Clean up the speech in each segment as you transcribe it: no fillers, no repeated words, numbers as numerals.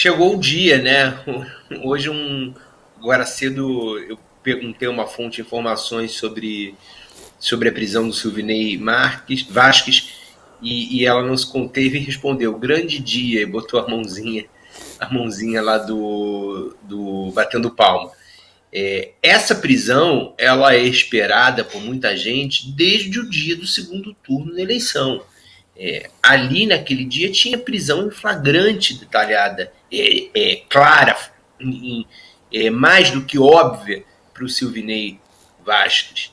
chegou o dia, né? Hoje, agora cedo, eu perguntei a uma fonte de informações sobre a prisão do Silvinei Vasquez, e ela nos conteve e respondeu: grande dia, e botou a mãozinha lá do batendo palma. Essa prisão ela é esperada por muita gente desde o dia do segundo turno da eleição. Ali naquele dia tinha prisão em flagrante detalhada, clara, mais do que óbvia para o Silvinei Vasquez.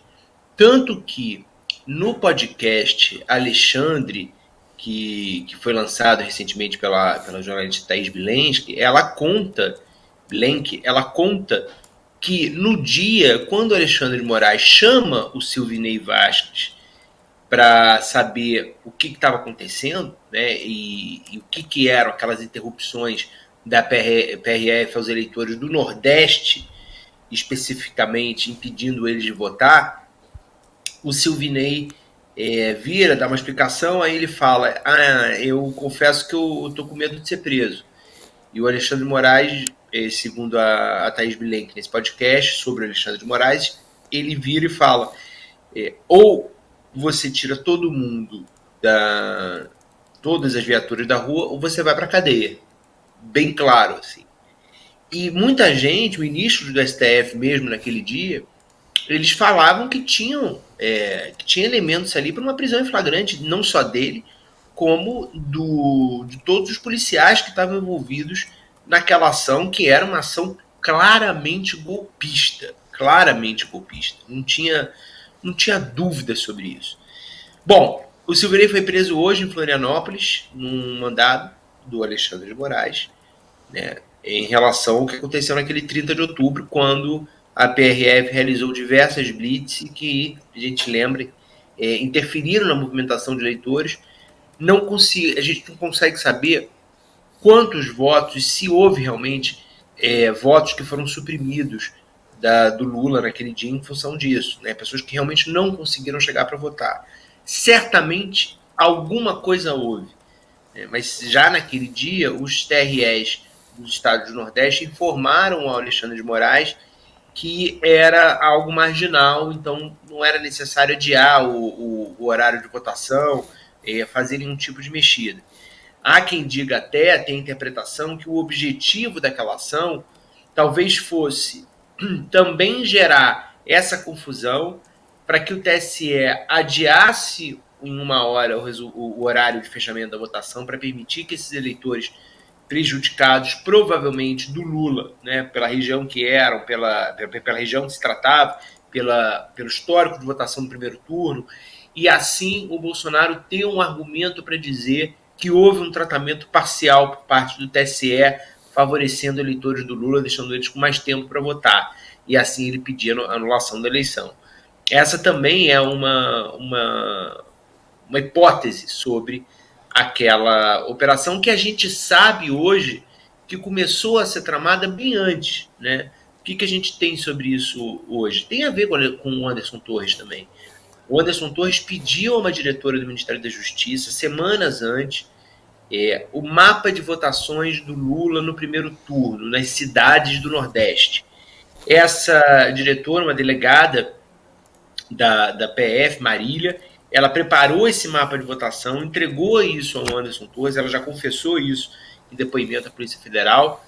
Tanto que no podcast Alexandre, que foi lançado recentemente pela jornalista Thaís Bilenski, ela conta que no dia, quando Alexandre de Moraes chama o Silvinei Vasquez para saber o que estava acontecendo, né, e o que eram aquelas interrupções da PRF aos eleitores do Nordeste, especificamente impedindo eles de votar, o Silvinei vira, dá uma explicação, aí ele fala: eu confesso que eu estou com medo de ser preso. E o Alexandre de Moraes, segundo a Thaís Bilenque nesse podcast sobre o Alexandre de Moraes, ele vira e fala: ou você tira todo mundo, todas as viaturas da rua, ou você vai para a cadeia. Bem claro, assim. E muita gente, ministros do STF mesmo naquele dia, eles falavam que que tinha elementos ali para uma prisão em flagrante, não só dele, como de todos os policiais que estavam envolvidos naquela ação, que era uma ação claramente golpista. Claramente golpista. Não tinha dúvida sobre isso. Bom, o Silvinei foi preso hoje em Florianópolis, num mandado do Alexandre de Moraes, né, em relação ao que aconteceu naquele 30 de outubro, quando a PRF realizou diversas blitz que, a gente lembra, interferiram na movimentação de eleitores. A gente não consegue saber quantos votos, se houve realmente votos que foram suprimidos do Lula naquele dia em função disso, né? Pessoas que realmente não conseguiram chegar para votar. Certamente alguma coisa houve, mas já naquele dia os TREs dos estados do Nordeste informaram ao Alexandre de Moraes que era algo marginal, então não era necessário adiar o horário de votação, fazer nenhum tipo de mexida. Há quem diga até, tem a interpretação, que o objetivo daquela ação talvez fosse também gerar essa confusão para que o TSE adiasse em uma hora o horário de fechamento da votação para permitir que esses eleitores prejudicados, provavelmente do Lula, né, pela região que eram, pela região que se tratava, pelo histórico de votação no primeiro turno, e assim o Bolsonaro ter um argumento para dizer que houve um tratamento parcial por parte do TSE, favorecendo eleitores do Lula, deixando eles com mais tempo para votar. E assim ele pedia a anulação da eleição. Essa também é uma hipótese sobre aquela operação que a gente sabe hoje que começou a ser tramada bem antes, né? O que a gente tem sobre isso hoje? Tem a ver com o Anderson Torres também. O Anderson Torres pediu a uma diretora do Ministério da Justiça, semanas antes, o mapa de votações do Lula no primeiro turno, nas cidades do Nordeste. Essa diretora, uma delegada da PF, Marília, ela preparou esse mapa de votação, entregou isso ao Anderson Torres, ela já confessou isso em depoimento à Polícia Federal,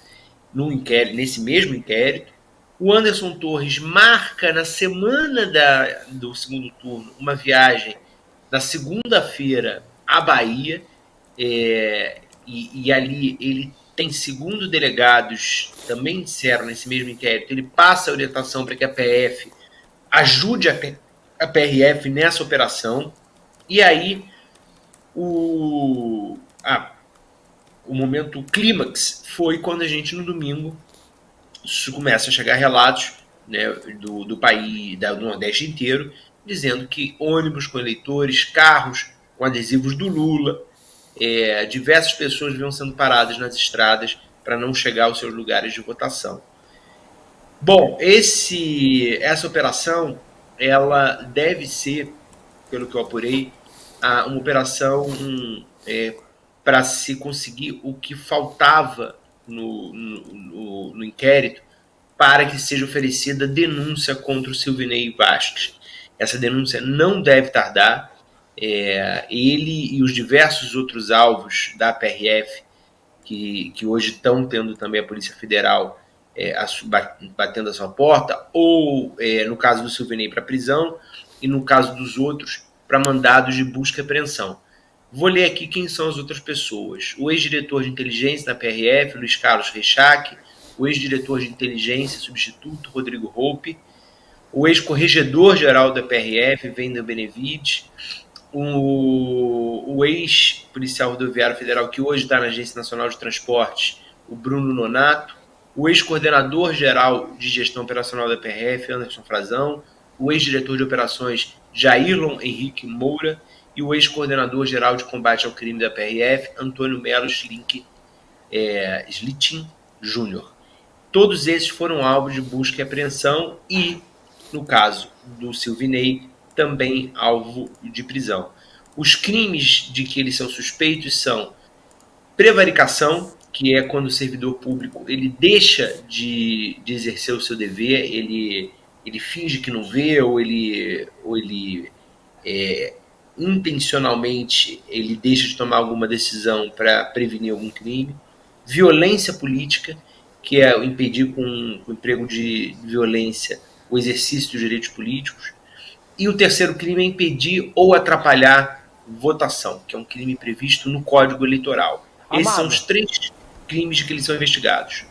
nesse mesmo inquérito. O Anderson Torres marca na semana do segundo turno uma viagem na segunda-feira à Bahia, e ali ele tem, segundo delegados, também disseram nesse mesmo inquérito, ele passa a orientação para que a PF ajude a PRF nessa operação. E aí o momento clímax foi quando a gente, no domingo, começa a chegar relatos, né, do país, do Nordeste inteiro, dizendo que ônibus com eleitores, carros com adesivos do Lula, diversas pessoas vinham sendo paradas nas estradas para não chegar aos seus lugares de votação. Bom, essa operação ela deve ser, pelo que eu apurei, uma operação para se conseguir o que faltava no inquérito para que seja oferecida denúncia contra o Silvinei Vasquez. Essa denúncia não deve tardar. Ele e os diversos outros alvos da PRF, que hoje estão tendo também a Polícia Federal batendo a sua porta, ou no caso do Silvinei para prisão, e no caso dos outros para mandados de busca e apreensão. Vou ler aqui quem são as outras pessoas. O ex-diretor de inteligência da PRF, Luiz Carlos Rechac, o ex-diretor de inteligência substituto, Rodrigo Roupe, o ex-corregedor-geral da PRF, Wendel Benevides, o ex-policial rodoviário federal, que hoje está na Agência Nacional de Transportes, o Bruno Nonato, o ex-coordenador-geral de gestão operacional da PRF, Anderson Frazão, o ex-diretor de operações, Jairlon Henrique Moura, e o ex-coordenador-geral de combate ao crime da PRF, Antônio Melo Schlichting Júnior. Todos esses foram alvos de busca e apreensão e, no caso do Silvinei, também alvo de prisão. Os crimes de que eles são suspeitos são prevaricação, que é quando o servidor público ele deixa de exercer o seu dever, ele finge que não vê, ou ele intencionalmente ele deixa de tomar alguma decisão para prevenir algum crime. Violência política, que é impedir com o emprego de violência o exercício dos direitos políticos. E o terceiro crime é impedir ou atrapalhar votação, que é um crime previsto no Código Eleitoral. Amado, esses são os 3 crimes de que eles são investigados.